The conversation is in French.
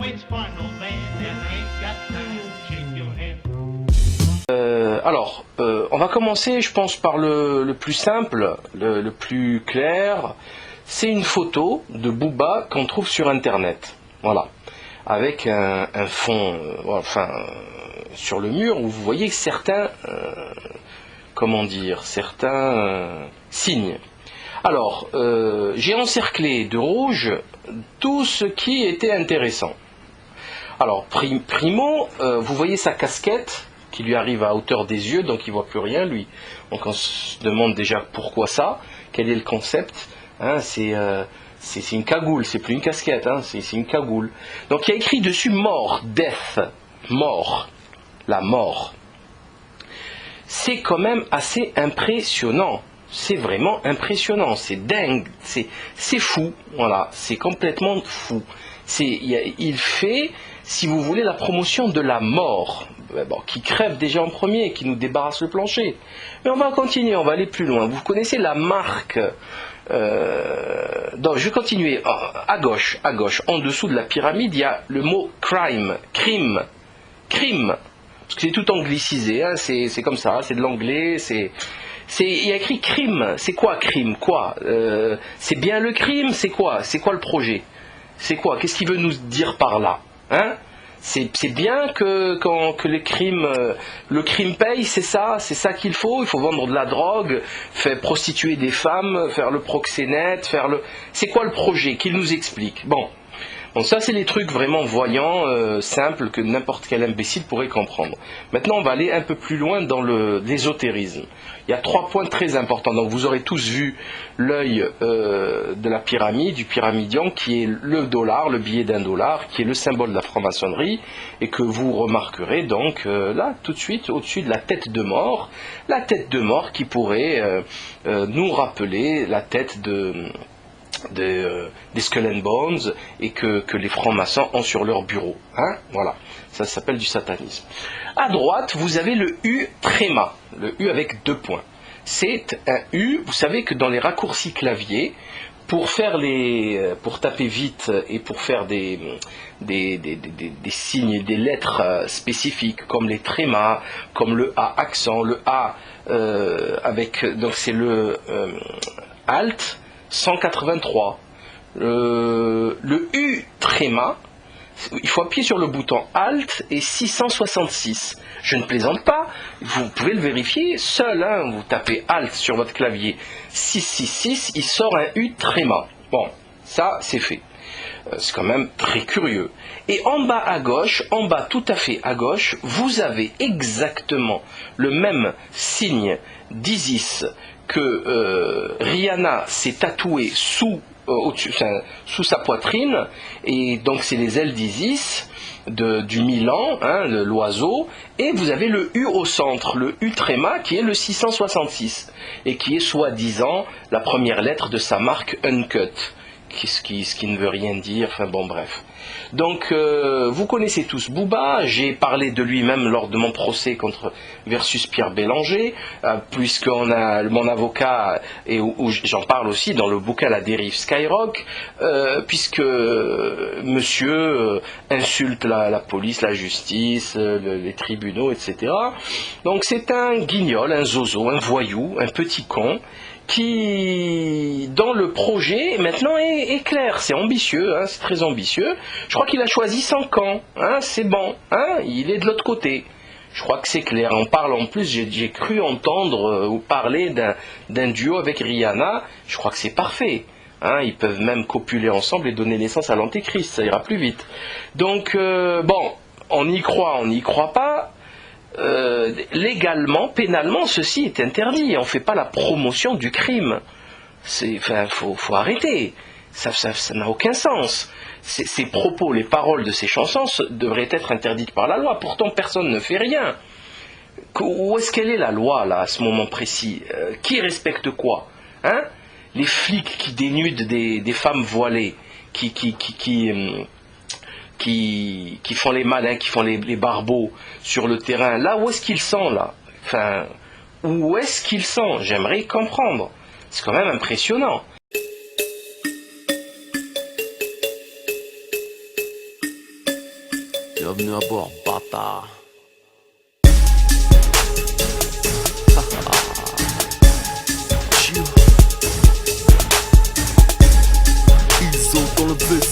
it's fun, old man, and I ain't got time to shake your hand. On va commencer, je pense, par le plus simple, le plus clair. C'est une photo de Booba qu'on trouve sur Internet. Voilà. Avec un fond, sur le mur, où vous voyez certains, signes. Alors, j'ai encerclé de rouge tout ce qui était intéressant. Alors, primo, vous voyez sa casquette qui lui arrive à hauteur des yeux, donc il ne voit plus rien, lui. Donc on se demande déjà pourquoi ça, quel est le concept, hein, c'est une cagoule, c'est plus une casquette, hein, c'est une cagoule. Donc il y a écrit dessus mort, death, mort, la mort. C'est quand même assez impressionnant, c'est vraiment impressionnant, c'est dingue, c'est fou, voilà, c'est complètement fou. Il fait, si vous voulez, la promotion de la mort, qui crève déjà en premier, qui nous débarrasse le plancher. Mais on va continuer, on va aller plus loin. Vous connaissez la marque donc je vais continuer. À gauche, en dessous de la pyramide, il y a le mot crime, parce que c'est tout anglicisé, hein, c'est comme ça, c'est de l'anglais, il y a écrit crime. C'est quoi crime? C'est bien le crime? C'est quoi le projet? C'est quoi? Qu'est-ce qu'il veut nous dire par là, hein? C'est bien que le crime paye, c'est ça qu'il faut. Il faut vendre de la drogue, faire prostituer des femmes, faire le proxénète, c'est quoi le projet? Qu'il nous explique. Bon, ça c'est les trucs vraiment voyants, simples, que n'importe quel imbécile pourrait comprendre. Maintenant on va aller un peu plus loin dans l'ésotérisme. Il y a 3 points très importants. Donc vous aurez tous vu l'œil de la pyramide, du pyramidion, qui est le dollar, le billet $1, qui est le symbole de la franc-maçonnerie, et que vous remarquerez donc là tout de suite au-dessus de la tête de mort qui pourrait nous rappeler la tête des Skull and Bones et que les francs-maçons ont sur leur bureau, hein, voilà, ça s'appelle du satanisme. À droite vous avez le U tréma, le U avec 2 points. C'est un U, vous savez que dans les raccourcis clavier, pour taper vite et pour faire des signes, des lettres spécifiques comme les trémas, comme le A accent, le A donc c'est le Alt 183, le U tréma, il faut appuyer sur le bouton Alt et 666. Je ne plaisante pas, vous pouvez le vérifier seul, hein, vous tapez Alt sur votre clavier 666, il sort un U tréma. Bon, ça c'est fait. C'est quand même très curieux. Et en bas à gauche, tout à fait à gauche, vous avez exactement le même signe d'Isis que Rihanna s'est tatoué sous sa poitrine, et donc c'est les ailes d'Isis du Milan, hein, l'oiseau, et vous avez le U au centre, le U tréma qui est le 666 et qui est soi-disant la première lettre de sa marque Uncut, ce qui ne veut rien dire, enfin bon bref. Donc vous connaissez tous Booba, j'ai parlé de lui même lors de mon procès versus Pierre Bélanger, puisqu'on a mon avocat, et où j'en parle aussi dans le bouquin La dérive Skyrock, puisque monsieur insulte la police, la justice, les tribunaux, etc. Donc c'est un guignol, un zozo, un voyou, un petit con, qui, dans le projet, maintenant est clair, c'est ambitieux, hein, c'est très ambitieux. Je crois qu'il a choisi son camp, hein, c'est bon, hein, il est de l'autre côté. Je crois que c'est clair. On parle en plus, j'ai cru entendre ou parler d'un duo avec Rihanna. Je crois que c'est parfait. Hein, ils peuvent même copuler ensemble et donner naissance à l'antéchrist, ça ira plus vite. Donc, on y croit pas. Légalement, pénalement, ceci est interdit. On ne fait pas la promotion du crime. Faut arrêter. Ça n'a aucun sens. Ces propos, les paroles de ces chansons devraient être interdites par la loi. Pourtant, personne ne fait rien. Où est-ce qu'elle est la loi là à ce moment précis? Qui respecte quoi, hein? Les flics qui dénudent des femmes voilées, qui font les malins, qui font les barbeaux sur le terrain, là où est-ce qu'ils sont là? Enfin, où est-ce qu'ils sont? J'aimerais comprendre. C'est quand même impressionnant. Bienvenue à bord, bâtard. Chill. Ils sont dans le vaisseau.